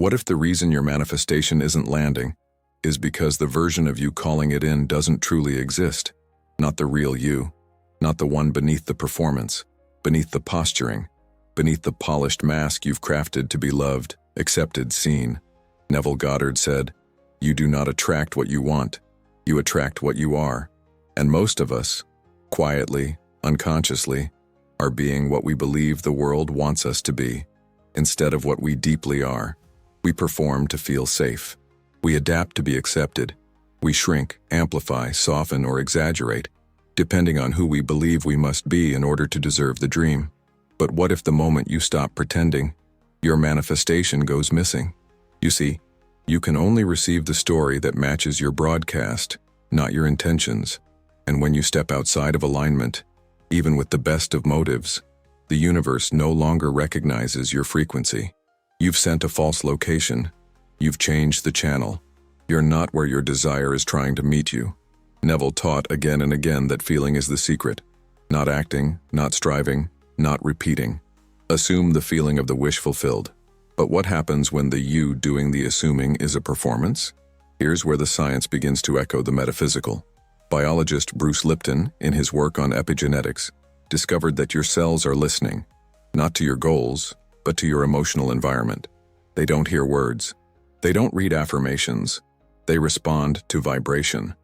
What if the reason your manifestation isn't landing is because the version of you calling it in doesn't truly exist? Not the real you, not the one beneath the performance, beneath the posturing, beneath the polished mask you've crafted to be loved, accepted, seen. Neville Goddard said, "You do not attract what you want, you attract what you are." And most of us, quietly, unconsciously, are being what we believe the world wants us to be, instead of what we deeply are. We perform to feel safe. We adapt to be accepted. We shrink, amplify, soften, or exaggerate, depending on who we believe we must be in order to deserve the dream. But what if the moment you stop pretending, your manifestation goes missing? You see, you can only receive the story that matches your broadcast, not your intentions. And when you step outside of alignment, even with the best of motives, the universe no longer recognizes your frequency. You've sent a false location. You've changed the channel. You're not where your desire is trying to meet you. Neville taught again and again that feeling is the secret. Not acting, not striving, not repeating. Assume the feeling of the wish fulfilled. But what happens when the you doing the assuming is a performance? Here's where the science begins to echo the metaphysical. Biologist Bruce Lipton, in his work on epigenetics, discovered that your cells are listening, not to your goals, but to your emotional environment. They don't hear words. They don't read affirmations. They respond to vibration.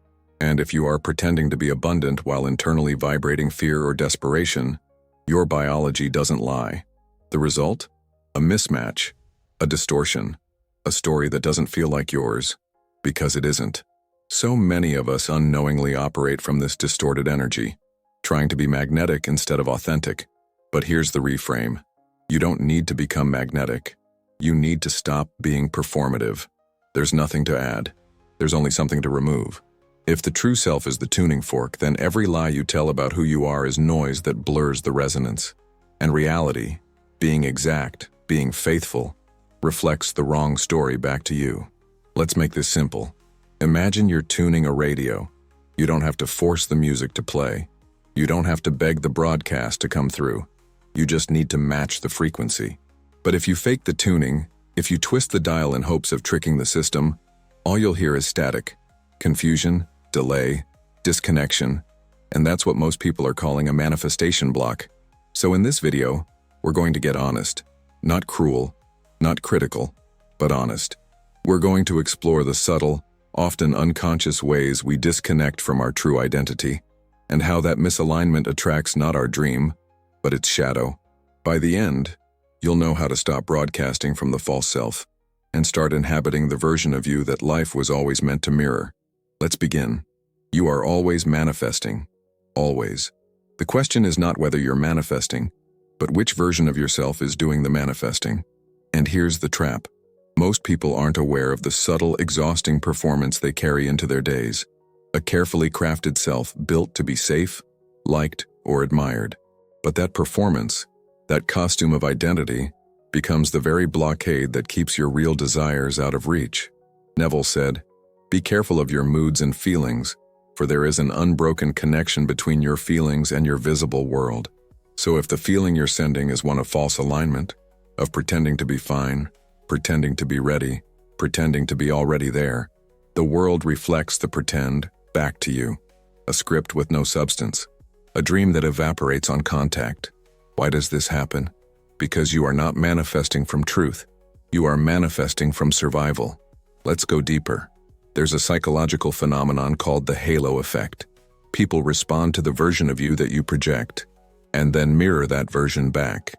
And if you are pretending to be abundant while internally vibrating fear or desperation, your biology doesn't lie. The result? A mismatch, a distortion, a story that doesn't feel like yours, because it isn't. So many of us unknowingly operate from this distorted energy, trying to be magnetic instead of authentic. But here's the reframe. You don't need to become magnetic. You need to stop being performative. There's nothing to add. There's only something to remove. If the true self is the tuning fork, then every lie you tell about who you are is noise that blurs the resonance. And reality, being exact, being faithful, reflects the wrong story back to you. Let's make this simple. Imagine you're tuning a radio. You don't have to force the music to play. You don't have to beg the broadcast to come through. You just need to match the frequency. But if you fake the tuning, if you twist the dial in hopes of tricking the system, all you'll hear is static, confusion, delay, disconnection, and that's what most people are calling a manifestation block. So in this video, we're going to get honest, not cruel, not critical, but honest. We're going to explore the subtle, often unconscious ways we disconnect from our true identity, and how that misalignment attracts not our dream, but its shadow. By the end, you'll know how to stop broadcasting from the false self and start inhabiting the version of you that life was always meant to mirror. Let's begin. You are always manifesting. Always. The question is not whether you're manifesting, but which version of yourself is doing the manifesting. And here's the trap. Most people aren't aware of the subtle, exhausting performance they carry into their days. A carefully crafted self built to be safe, liked, or admired. But that performance, that costume of identity, becomes the very blockade that keeps your real desires out of reach. Neville said, "Be careful of your moods and feelings, for there is an unbroken connection between your feelings and your visible world." So if the feeling you're sending is one of false alignment, of pretending to be fine, pretending to be ready, pretending to be already there, the world reflects the pretend back to you. A script with no substance, a dream that evaporates on contact. Why does this happen? Because you are not manifesting from truth. You are manifesting from survival. Let's go deeper. There's a psychological phenomenon called the halo effect. People respond to the version of you that you project, and then mirror that version back.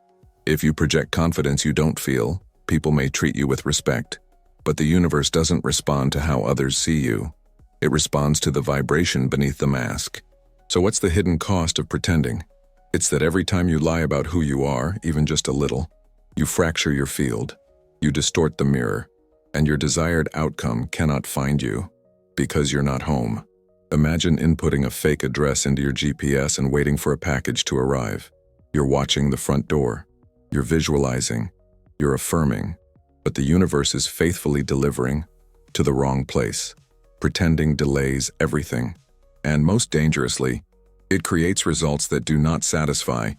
If you project confidence you don't feel, people may treat you with respect. But the universe doesn't respond to how others see you. It responds to the vibration beneath the mask. So what's the hidden cost of pretending? It's that every time you lie about who you are, even just a little, you fracture your field. You distort the mirror, and your desired outcome cannot find you because you're not home. Imagine inputting a fake address into your GPS and waiting for a package to arrive. You're watching the front door. You're visualizing. You're affirming. But the universe is faithfully delivering to the wrong place. Pretending delays everything. And most dangerously, it creates results that do not satisfy,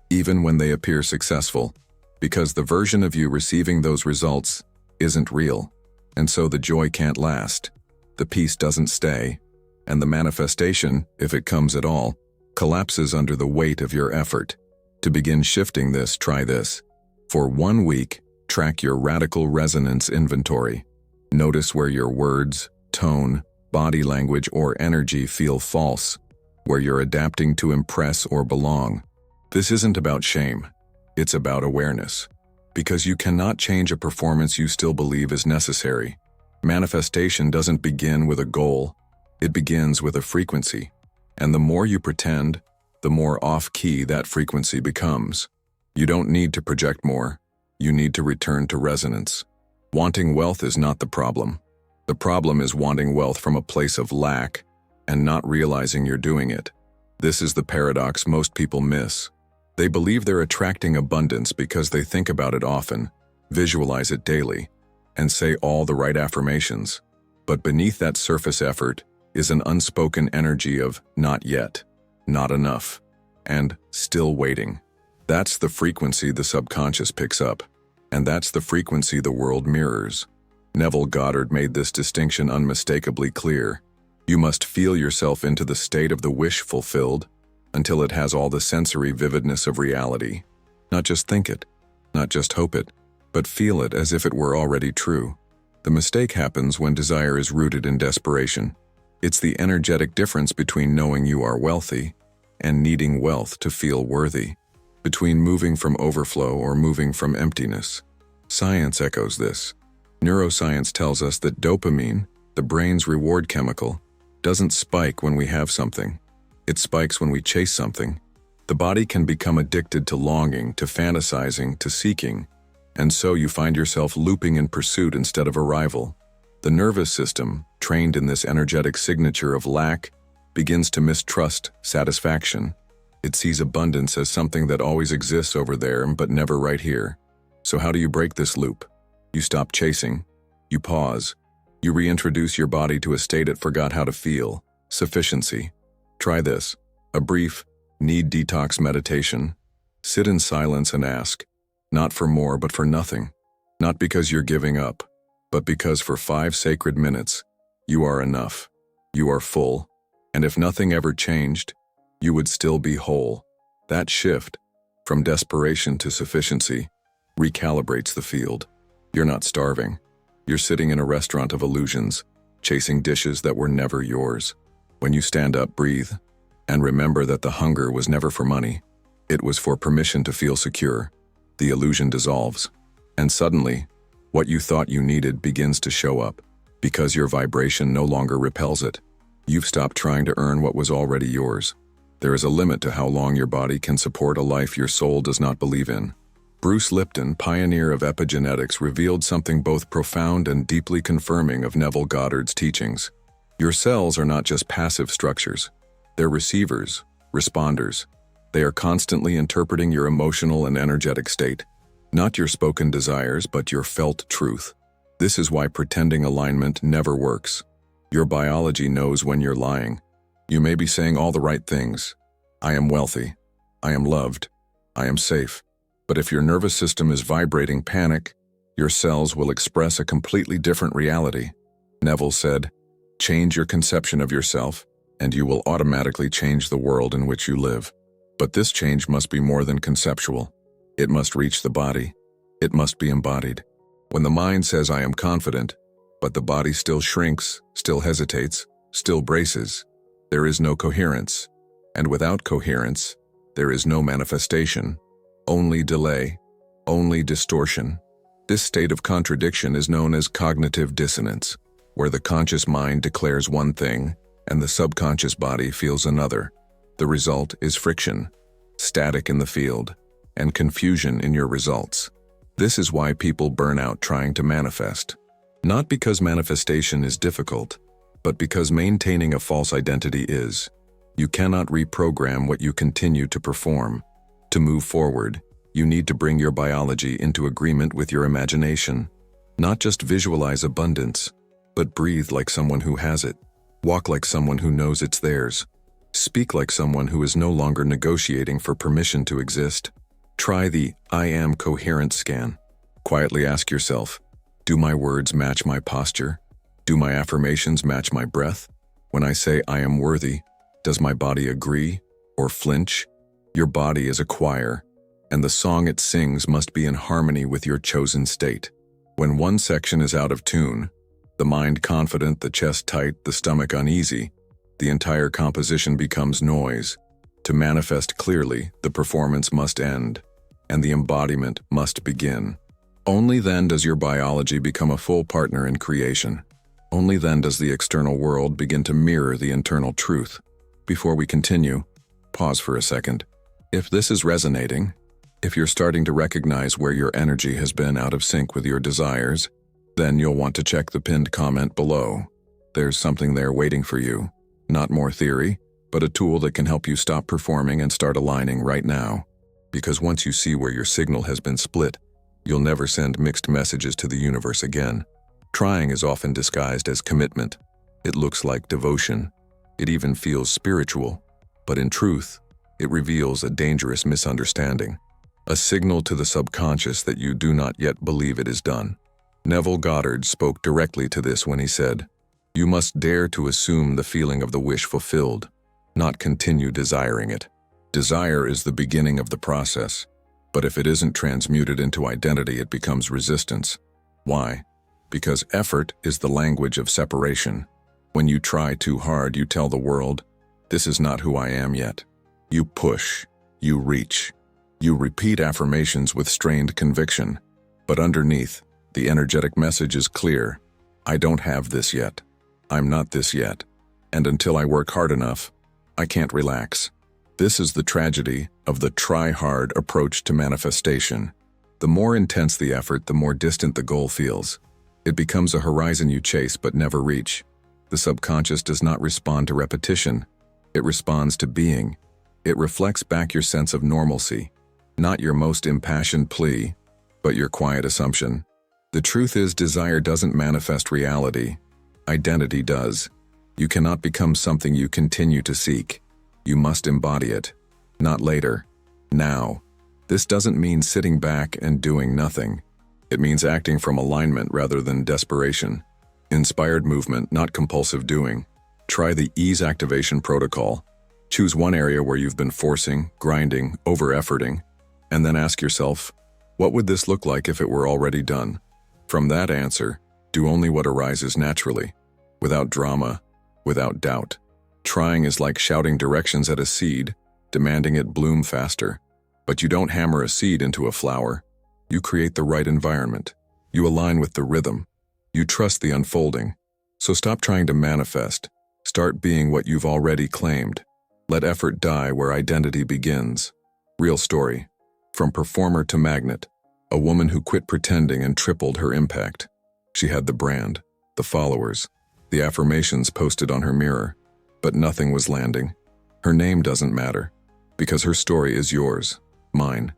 even when they appear successful, because the version of you receiving those results isn't real, and so the joy can't last, the peace doesn't stay, and the manifestation, if it comes at all, collapses under the weight of your effort. To begin shifting this, try this. For 1 week, track your radical resonance inventory. Notice where your words, tone, body language, or energy feel false, where you're adapting to impress or belong. This isn't about shame. It's about awareness. Because you cannot change a performance you still believe is necessary. Manifestation doesn't begin with a goal. It begins with a frequency. And the more you pretend, the more off-key that frequency becomes. You don't need to project more. You need to return to resonance. Wanting wealth is not the problem. The problem is wanting wealth from a place of lack and not realizing you're doing it. This is the paradox most people miss. They believe they're attracting abundance because they think about it often, visualize it daily, and say all the right affirmations. But beneath that surface effort is an unspoken energy of not yet, not enough, and still waiting. That's the frequency the subconscious picks up, and that's the frequency the world mirrors. Neville Goddard made this distinction unmistakably clear. You must feel yourself into the state of the wish fulfilled until it has all the sensory vividness of reality. Not just think it, not just hope it, but feel it as if it were already true. The mistake happens when desire is rooted in desperation. It's the energetic difference between knowing you are wealthy and needing wealth to feel worthy, between moving from overflow or moving from emptiness. Science echoes this. Neuroscience tells us that dopamine, the brain's reward chemical, doesn't spike when we have something. It spikes when we chase something. The body can become addicted to longing, to fantasizing, to seeking, and so you find yourself looping in pursuit instead of arrival. The nervous system, trained in this energetic signature of lack, begins to mistrust satisfaction. It sees abundance as something that always exists over there but never right here. So how do you break this loop? You stop chasing. You pause. You reintroduce your body to a state it forgot how to feel. Sufficiency. Try this. A brief, need detox meditation. Sit in silence and ask, not for more but for nothing. Not because you're giving up, but because for 5 sacred minutes, you are enough. You are full. And if nothing ever changed, you would still be whole. That shift, from desperation to sufficiency, recalibrates the field. You're not starving. You're sitting in a restaurant of illusions, chasing dishes that were never yours. When you stand up, breathe, and remember that the hunger was never for money. It was for permission to feel secure. The illusion dissolves, and suddenly, what you thought you needed begins to show up, because your vibration no longer repels it. You've stopped trying to earn what was already yours. There is a limit to how long your body can support a life your soul does not believe in. Bruce Lipton, pioneer of epigenetics, revealed something both profound and deeply confirming of Neville Goddard's teachings. Your cells are not just passive structures. They're receivers, responders. They are constantly interpreting your emotional and energetic state. Not your spoken desires, but your felt truth. This is why pretending alignment never works. Your biology knows when you're lying. You may be saying all the right things. I am wealthy. I am loved. I am safe. But if your nervous system is vibrating panic, your cells will express a completely different reality. Neville said, change your conception of yourself, and you will automatically change the world in which you live. But this change must be more than conceptual. It must reach the body. It must be embodied. When the mind says, I am confident, but the body still shrinks, still hesitates, still braces, there is no coherence. And without coherence, there is no manifestation. Only delay, only distortion. This state of contradiction is known as cognitive dissonance, where the conscious mind declares one thing and the subconscious body feels another. The result is friction, static in the field, and confusion in your results. This is why people burn out trying to manifest. Not because manifestation is difficult, but because maintaining a false identity is. You cannot reprogram what you continue to perform. To move forward, you need to bring your biology into agreement with your imagination. Not just visualize abundance, but breathe like someone who has it. Walk like someone who knows it's theirs. Speak like someone who is no longer negotiating for permission to exist. Try the I am coherent scan. Quietly ask yourself, Do my words match my posture? Do my affirmations match my breath? When I say I am worthy, does my body agree or flinch? Your body is a choir, and the song it sings must be in harmony with your chosen state. When one section is out of tune, the mind confident, the chest tight, the stomach uneasy, the entire composition becomes noise. To manifest clearly, the performance must end, and the embodiment must begin. Only then does your biology become a full partner in creation. Only then does the external world begin to mirror the internal truth. Before we continue, pause for a second. If this is resonating, if you're starting to recognize where your energy has been out of sync with your desires, then you'll want to check the pinned comment below. There's something there waiting for you. Not more theory, but a tool that can help you stop performing and start aligning right now. Because once you see where your signal has been split, you'll never send mixed messages to the universe again. Trying is often disguised as commitment. It looks like devotion. It even feels spiritual. But in truth, it reveals a dangerous misunderstanding. A signal to the subconscious that you do not yet believe it is done. Neville Goddard spoke directly to this when he said, "You must dare to assume the feeling of the wish fulfilled, not continue desiring it. Desire is the beginning of the process, but if it isn't transmuted into identity, it becomes resistance. Why? Because effort is the language of separation. When you try too hard, you tell the world, 'This is not who I am yet.' You push, you reach, you repeat affirmations with strained conviction, but underneath, the energetic message is clear. I don't have this yet. I'm not this yet. And until I work hard enough, I can't relax." This is the tragedy of the try-hard approach to manifestation. The more intense the effort, the more distant the goal feels. It becomes a horizon you chase but never reach. The subconscious does not respond to repetition. It responds to being. It reflects back your sense of normalcy, not your most impassioned plea, but your quiet assumption. The truth is, desire doesn't manifest reality. Identity does. You cannot become something you continue to seek. You must embody it. Not later. Now. This doesn't mean sitting back and doing nothing. It means acting from alignment rather than desperation. Inspired movement, not compulsive doing. Try the ease activation protocol. Choose one area where you've been forcing, grinding, over-efforting, and then ask yourself, what would this look like if it were already done? From that answer, do only what arises naturally, without drama, without doubt. Trying is like shouting directions at a seed, demanding it bloom faster. But you don't hammer a seed into a flower. You create the right environment. You align with the rhythm. You trust the unfolding. So stop trying to manifest. Start being what you've already claimed. Let effort die where identity begins. Real story. From performer to magnet. A woman who quit pretending and tripled her impact. She had the brand, the followers, the affirmations posted on her mirror, but nothing was landing. Her name doesn't matter, because her story is yours, mine,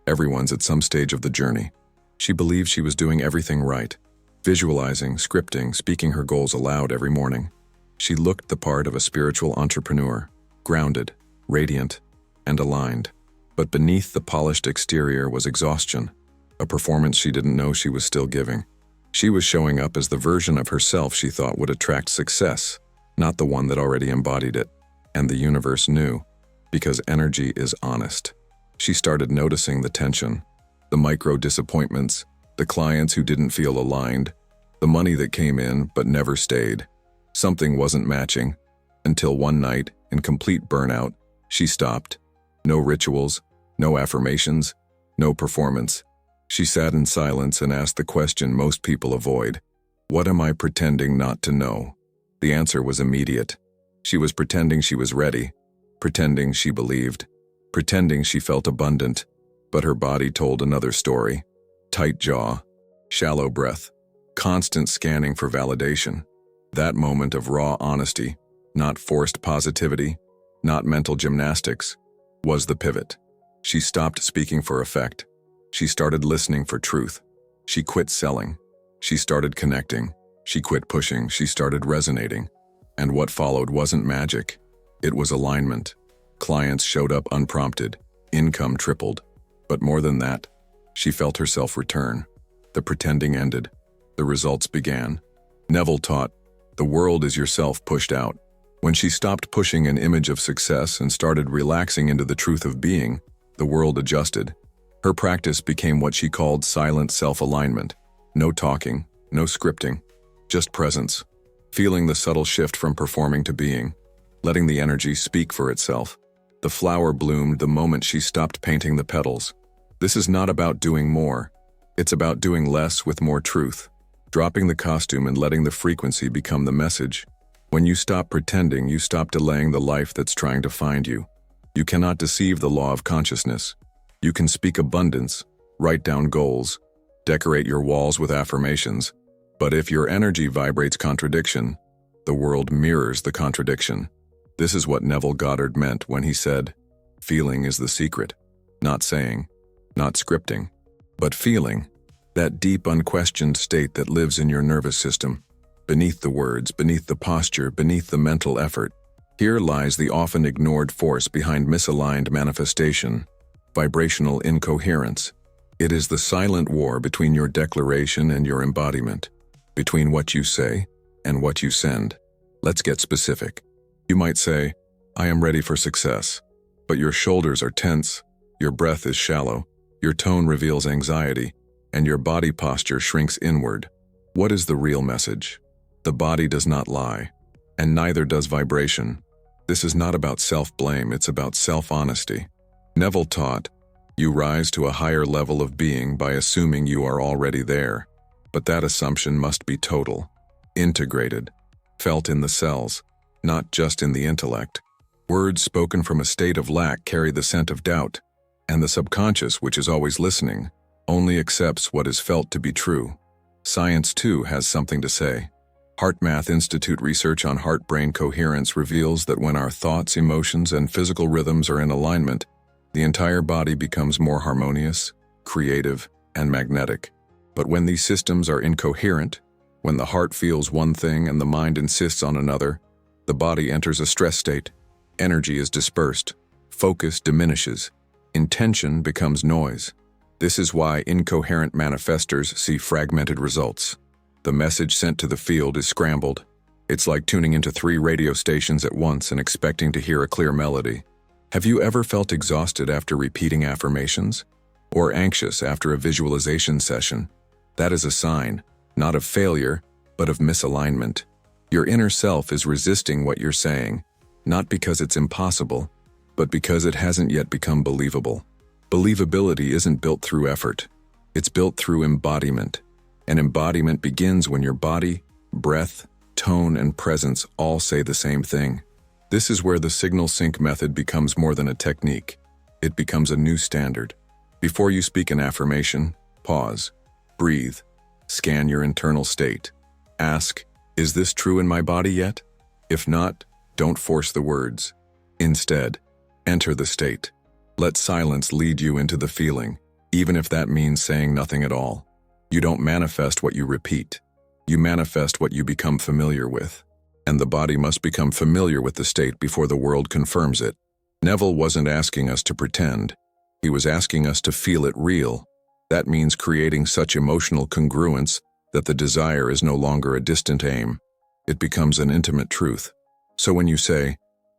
everyone's at some stage of the journey. She believed she was doing everything right, visualizing, scripting, speaking her goals aloud every morning. She looked the part of a spiritual entrepreneur, grounded, radiant, and aligned. But beneath the polished exterior was exhaustion, a performance she didn't know she was still giving. She was showing up as the version of herself she thought would attract success, not the one that already embodied it. And the universe knew, because energy is honest. She started noticing the tension, the micro disappointments, the clients who didn't feel aligned, the money that came in but never stayed. Something wasn't matching, until one night, in complete burnout, she stopped. No rituals, no affirmations, no performance. She sat in silence and asked the question most people avoid. What am I pretending not to know? The answer was immediate. She was pretending she was ready, pretending she believed, pretending she felt abundant, but her body told another story. Tight jaw, shallow breath, constant scanning for validation. That moment of raw honesty, not forced positivity, not mental gymnastics, was the pivot. She stopped speaking for effect. She started listening for truth. She quit selling. She started connecting. She quit pushing. She started resonating. And what followed wasn't magic. It was alignment. Clients showed up unprompted. Income tripled. But more than that, she felt herself return. The pretending ended. The results began. Neville taught, the world is yourself pushed out. When she stopped pushing an image of success and started relaxing into the truth of being, the world adjusted. Her practice became what she called silent self-alignment. No talking, no scripting, just presence. Feeling the subtle shift from performing to being, letting the energy speak for itself. The flower bloomed the moment she stopped painting the petals. This is not about doing more. It's about doing less with more truth. Dropping the costume and letting the frequency become the message. When you stop pretending, you stop delaying the life that's trying to find you. You cannot deceive the law of consciousness. You can speak abundance, write down goals, decorate your walls with affirmations. But if your energy vibrates contradiction, the world mirrors the contradiction. This is what Neville Goddard meant when he said, feeling is the secret. Not saying, not scripting, but feeling. That deep, unquestioned state that lives in your nervous system. Beneath the words, beneath the posture, beneath the mental effort. Here lies the often ignored force behind misaligned manifestation, vibrational incoherence. It is the silent war between your declaration and your embodiment, between what you say and what you send. Let's get specific. You might say, I am ready for success, but your shoulders are tense, your breath is shallow, your tone reveals anxiety, and your body posture shrinks inward. What is the real message? The body does not lie, and neither does vibration. This is not about self-blame, it's about self-honesty. Neville taught, you rise to a higher level of being by assuming you are already there, but that assumption must be total, integrated, felt in the cells, not just in the intellect. Words spoken from a state of lack carry the scent of doubt, and the subconscious, which is always listening, only accepts what is felt to be true. Science, too, has something to say. HeartMath Institute research on heart-brain coherence reveals that when our thoughts, emotions, and physical rhythms are in alignment, the entire body becomes more harmonious, creative, and magnetic. But when these systems are incoherent, when the heart feels one thing and the mind insists on another, the body enters a stress state. Energy is dispersed, focus diminishes, intention becomes noise. This is why incoherent manifestors see fragmented results. The message sent to the field is scrambled. It's like tuning into 3 radio stations at once and expecting to hear a clear melody. Have you ever felt exhausted after repeating affirmations? Or anxious after a visualization session? That is a sign, not of failure, but of misalignment. Your inner self is resisting what you're saying, not because it's impossible, but because it hasn't yet become believable. Believability isn't built through effort. It's built through embodiment. And embodiment begins when your body, breath, tone, and presence all say the same thing. This is where the signal sync method becomes more than a technique. It becomes a new standard. Before you speak an affirmation, pause, breathe, scan your internal state. Ask, is this true in my body yet? If not, don't force the words. Instead, enter the state. Let silence lead you into the feeling, even if that means saying nothing at all. You don't manifest what you repeat. You manifest what you become familiar with. And the body must become familiar with the state before the world confirms it. Neville wasn't asking us to pretend. He was asking us to feel it real. That means creating such emotional congruence that the desire is no longer a distant aim. It becomes an intimate truth. So when you say,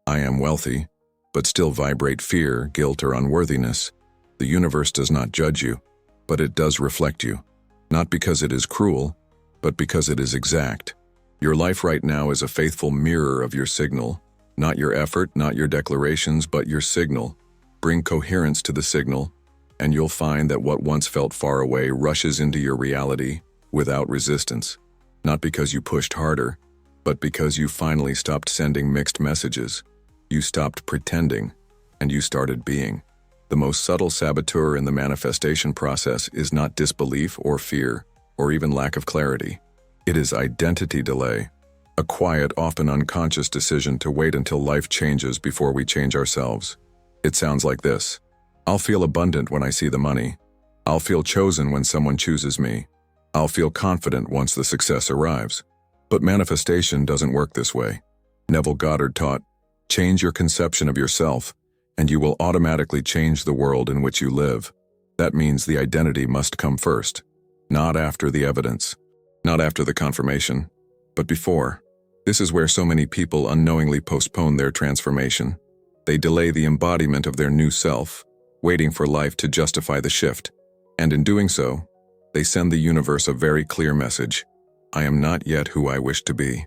I am wealthy, but still vibrate fear, guilt, or unworthiness, the universe does not judge you, but it does reflect you. Not because it is cruel, but because it is exact. Your life right now is a faithful mirror of your signal. Not your effort, not your declarations, but your signal. Bring coherence to the signal, and you'll find that what once felt far away rushes into your reality without resistance. Not because you pushed harder, but because you finally stopped sending mixed messages. You stopped pretending, and you started being. The most subtle saboteur in the manifestation process is not disbelief or fear, or even lack of clarity. It is identity delay, a quiet, often unconscious decision to wait until life changes before we change ourselves. It sounds like this. I'll feel abundant when I see the money. I'll feel chosen when someone chooses me. I'll feel confident once the success arrives. But manifestation doesn't work this way. Neville Goddard taught, change your conception of yourself, and you will automatically change the world in which you live. That means the identity must come first, not after the evidence. Not after the confirmation, but before. This is where so many people unknowingly postpone their transformation. They delay the embodiment of their new self, waiting for life to justify the shift. And in doing so, they send the universe a very clear message: I am not yet who I wish to be.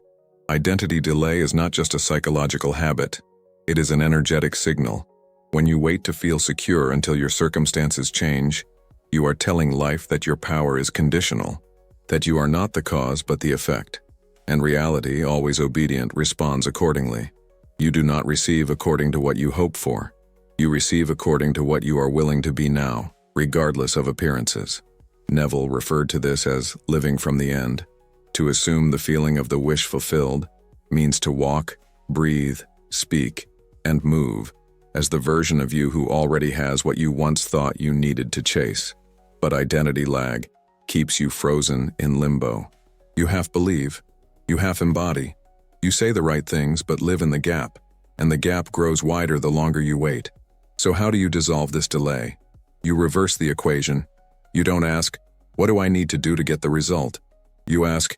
Identity delay is not just a psychological habit. It is an energetic signal. When you wait to feel secure until your circumstances change, you are telling life that your power is conditional, that you are not the cause but the effect. And reality, always obedient, responds accordingly. You do not receive according to what you hope for. You receive according to what you are willing to be now, regardless of appearances. Neville referred to this as living from the end. To assume the feeling of the wish fulfilled means to walk, breathe, speak, and move as the version of you who already has what you once thought you needed to chase. But identity lag keeps you frozen in limbo. You half believe, you half embody. You say the right things but live in the gap, and the gap grows wider the longer you wait. So how do you dissolve this delay? You reverse the equation. You don't ask, what do I need to do to get the result? You ask,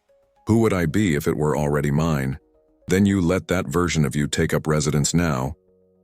who would I be if it were already mine? Then you let that version of you take up residence now,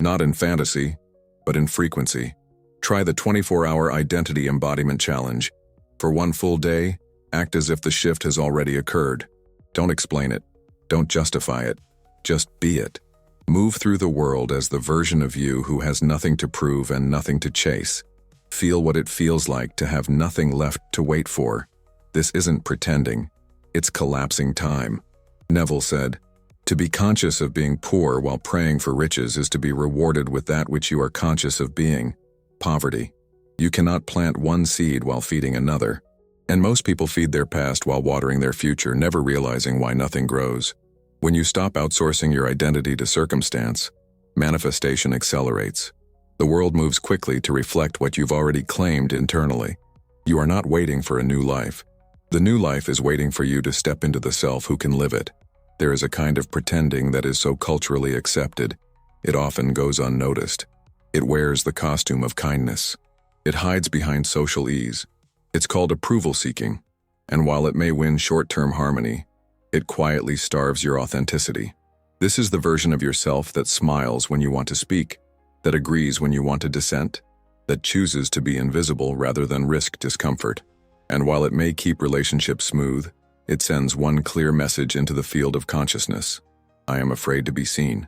not in fantasy, but in frequency. Try the 24-hour identity embodiment challenge. For one full day, act as if the shift has already occurred. Don't explain it. Don't justify it. Just be it. Move through the world as the version of you who has nothing to prove and nothing to chase. Feel what it feels like to have nothing left to wait for. This isn't pretending. It's collapsing time. Neville said, to be conscious of being poor while praying for riches is to be rewarded with that which you are conscious of being: poverty. You cannot plant one seed while feeding another. And most people feed their past while watering their future, never realizing why nothing grows. When you stop outsourcing your identity to circumstance, manifestation accelerates. The world moves quickly to reflect what you've already claimed internally. You are not waiting for a new life. The new life is waiting for you to step into the self who can live it. There is a kind of pretending that is so culturally accepted, it often goes unnoticed. It wears the costume of kindness. It hides behind social ease. It's called approval seeking, and while it may win short-term harmony, it quietly starves your authenticity. This is the version of yourself that smiles when you want to speak, that agrees when you want to dissent, that chooses to be invisible rather than risk discomfort. And while it may keep relationships smooth, it sends one clear message into the field of consciousness: I am afraid to be seen.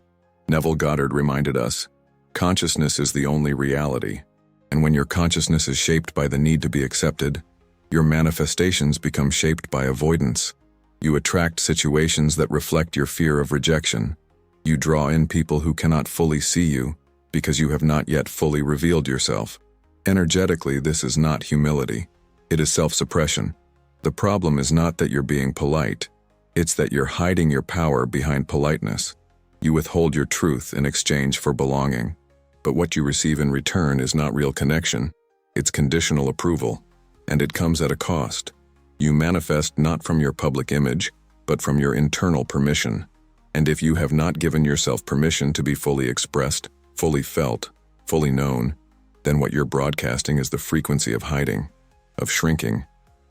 Neville Goddard reminded us, consciousness is the only reality. And when your consciousness is shaped by the need to be accepted, your manifestations become shaped by avoidance. You attract situations that reflect your fear of rejection. You draw in people who cannot fully see you because you have not yet fully revealed yourself. Energetically, this is not humility. It is self-suppression. The problem is not that you're being polite. It's that you're hiding your power behind politeness. You withhold your truth in exchange for belonging. But what you receive in return is not real connection. It's conditional approval, and it comes at a cost. You manifest not from your public image, but from your internal permission. And if you have not given yourself permission to be fully expressed, fully felt, fully known, then what you're broadcasting is the frequency of hiding, of shrinking,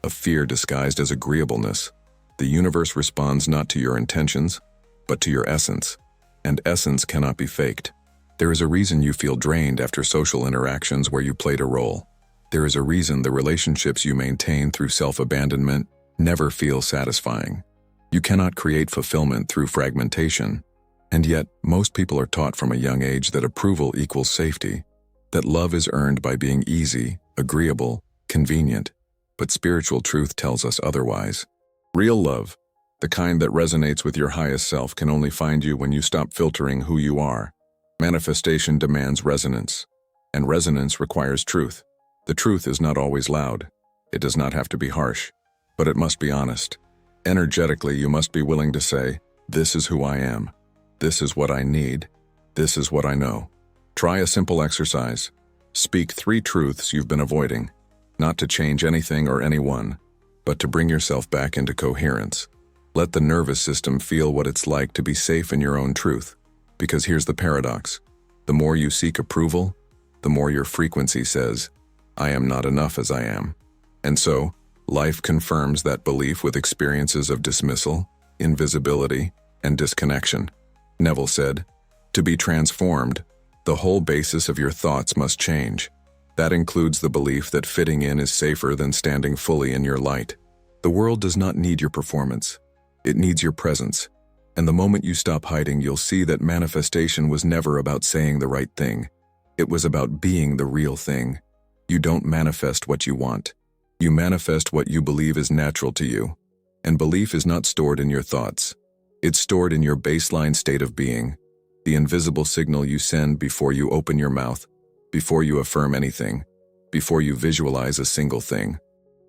of fear disguised as agreeableness. The universe responds not to your intentions, but to your essence, and essence cannot be faked. There is a reason you feel drained after social interactions where you played a role. There is a reason the relationships you maintain through self-abandonment never feel satisfying. You cannot create fulfillment through fragmentation, and yet most people are taught from a young age that approval equals safety, that love is earned by being easy, agreeable, convenient. But spiritual truth tells us otherwise. Real love, the kind that resonates with your highest self, can only find you when you stop filtering who you are. Manifestation demands resonance, and resonance requires truth. The truth is not always loud. It does not have to be harsh, but it must be honest. Energetically, you must be willing to say, this is who I am. This is what I need. This is what I know. Try a simple exercise. Speak 3 truths you've been avoiding, not to change anything or anyone, but to bring yourself back into coherence. Let the nervous system feel what it's like to be safe in your own truth. Because here's the paradox. The more you seek approval, the more your frequency says, I am not enough as I am. And so, Life confirms that belief with experiences of dismissal, invisibility, and disconnection. Neville said, "To be transformed, the whole basis of your thoughts must change. That includes the belief that fitting in is safer than standing fully in your light. The world does not need your performance. It needs your presence. And the moment you stop hiding, you'll see that manifestation was never about saying the right thing. It was about being the real thing. You don't manifest what you want. You manifest what you believe is natural to you. And belief is not stored in your thoughts. It's stored in your baseline state of being, the invisible signal you send before you open your mouth, before you affirm anything, before you visualize a single thing.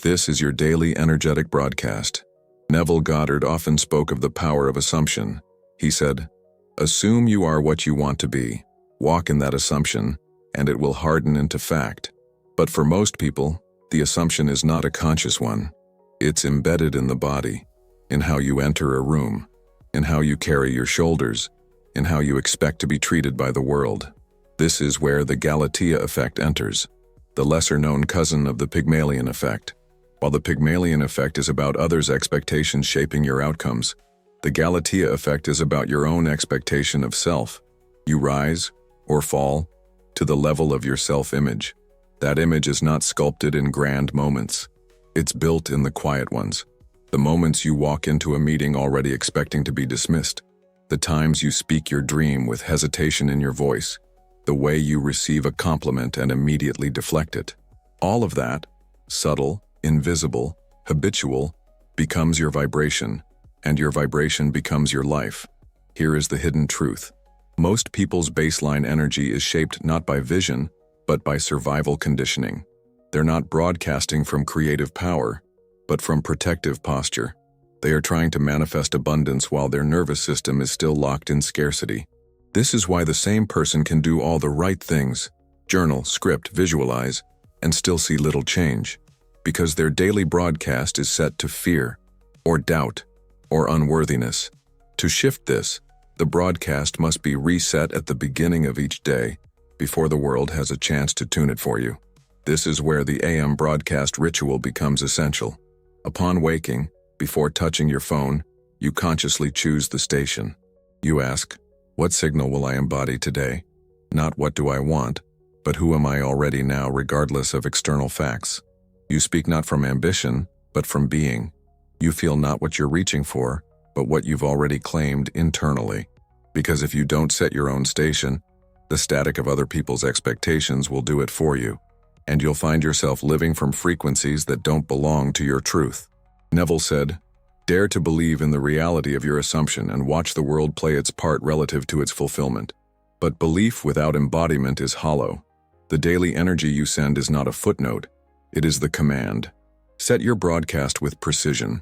This is your daily energetic broadcast." Neville Goddard often spoke of the power of assumption. He said, "Assume you are what you want to be. Walk in that assumption, and it will harden into fact." But for most people, the assumption is not a conscious one. It's embedded in the body, in how you enter a room, in how you carry your shoulders, in how you expect to be treated by the world. This is where the Galatea effect enters, the lesser-known cousin of the Pygmalion effect. While the Pygmalion effect is about others' expectations shaping your outcomes, the Galatea effect is about your own expectation of self. You rise, or fall, to the level of your self-image. That image is not sculpted in grand moments. It's built in the quiet ones. The moments you walk into a meeting already expecting to be dismissed. The times you speak your dream with hesitation in your voice. The way you receive a compliment and immediately deflect it. All of that, subtle, invisible, habitual, becomes your vibration, and your vibration becomes your life. Here is the hidden truth. Most people's baseline energy is shaped not by vision, but by survival conditioning. They're not broadcasting from creative power, but from protective posture. They are trying to manifest abundance while their nervous system is still locked in scarcity. This is why the same person can do all the right things, journal, script, visualize, and still see little change. Because their daily broadcast is set to fear, or doubt, or unworthiness. To shift this, the broadcast must be reset at the beginning of each day, before the world has a chance to tune it for you. This is where the AM broadcast ritual becomes essential. Upon waking, before touching your phone, you consciously choose the station. You ask, "What signal will I embody today?" Not "what do I want," but "who am I already now," regardless of external facts. You speak not from ambition, but from being. You feel not what you're reaching for, but what you've already claimed internally. Because if you don't set your own station, the static of other people's expectations will do it for you, and you'll find yourself living from frequencies that don't belong to your truth. Neville said, "Dare to believe in the reality of your assumption and watch the world play its part relative to its fulfillment. But belief without embodiment is hollow. The daily energy you send is not a footnote. It is the command. Set your broadcast with precision,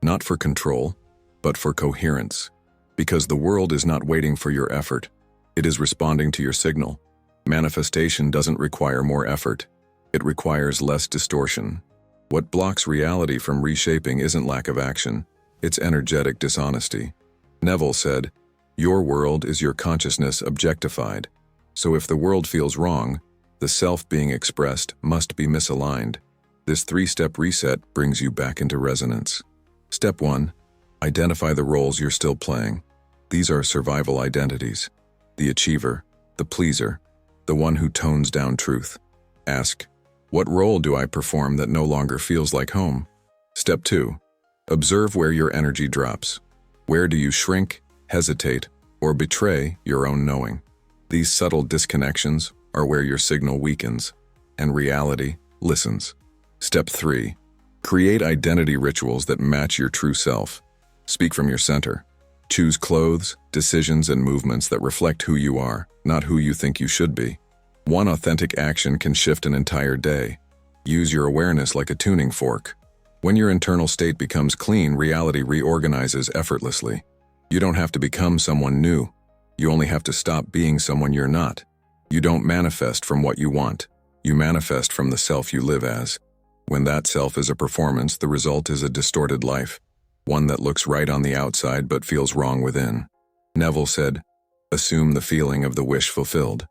not for control, but for coherence. Because the world is not waiting for your effort. It is responding to your signal. Manifestation doesn't require more effort. It requires less distortion. What blocks reality from reshaping isn't lack of action. It's energetic dishonesty." Neville said, "Your world is your consciousness objectified. So if the world feels wrong, the self being expressed must be misaligned. This 3-step reset brings you back into resonance. Step 1. Identify the roles you're still playing. These are survival identities. The achiever, the pleaser, the one who tones down truth. Ask, what role do I perform that no longer feels like home? Step 2. Observe where your energy drops. Where do you shrink, hesitate, or betray your own knowing? These subtle disconnections are where your signal weakens, and reality listens. Step 3. Create identity rituals that match your true self. Speak from your center. Choose clothes, decisions, and movements that reflect who you are, not who you think you should be. One authentic action can shift an entire day. Use your awareness like a tuning fork. When your internal state becomes clean, reality reorganizes effortlessly. You don't have to become someone new. You only have to stop being someone you're not. You don't manifest from what you want. You manifest from the self you live as. When that self is a performance, the result is a distorted life, one that looks right on the outside but feels wrong within. Neville said, "Assume the feeling of the wish fulfilled."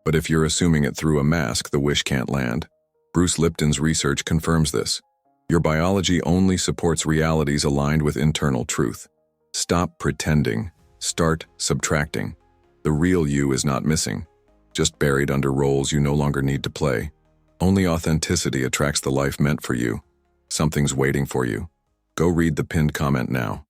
But if you're assuming it through a mask, the wish can't land. Bruce Lipton's research confirms this. Your biology only supports realities aligned with internal truth. Stop pretending. Start subtracting. The real you is not missing, just buried under roles you no longer need to play. Only authenticity attracts the life meant for you. Something's waiting for you. Go read the pinned comment now.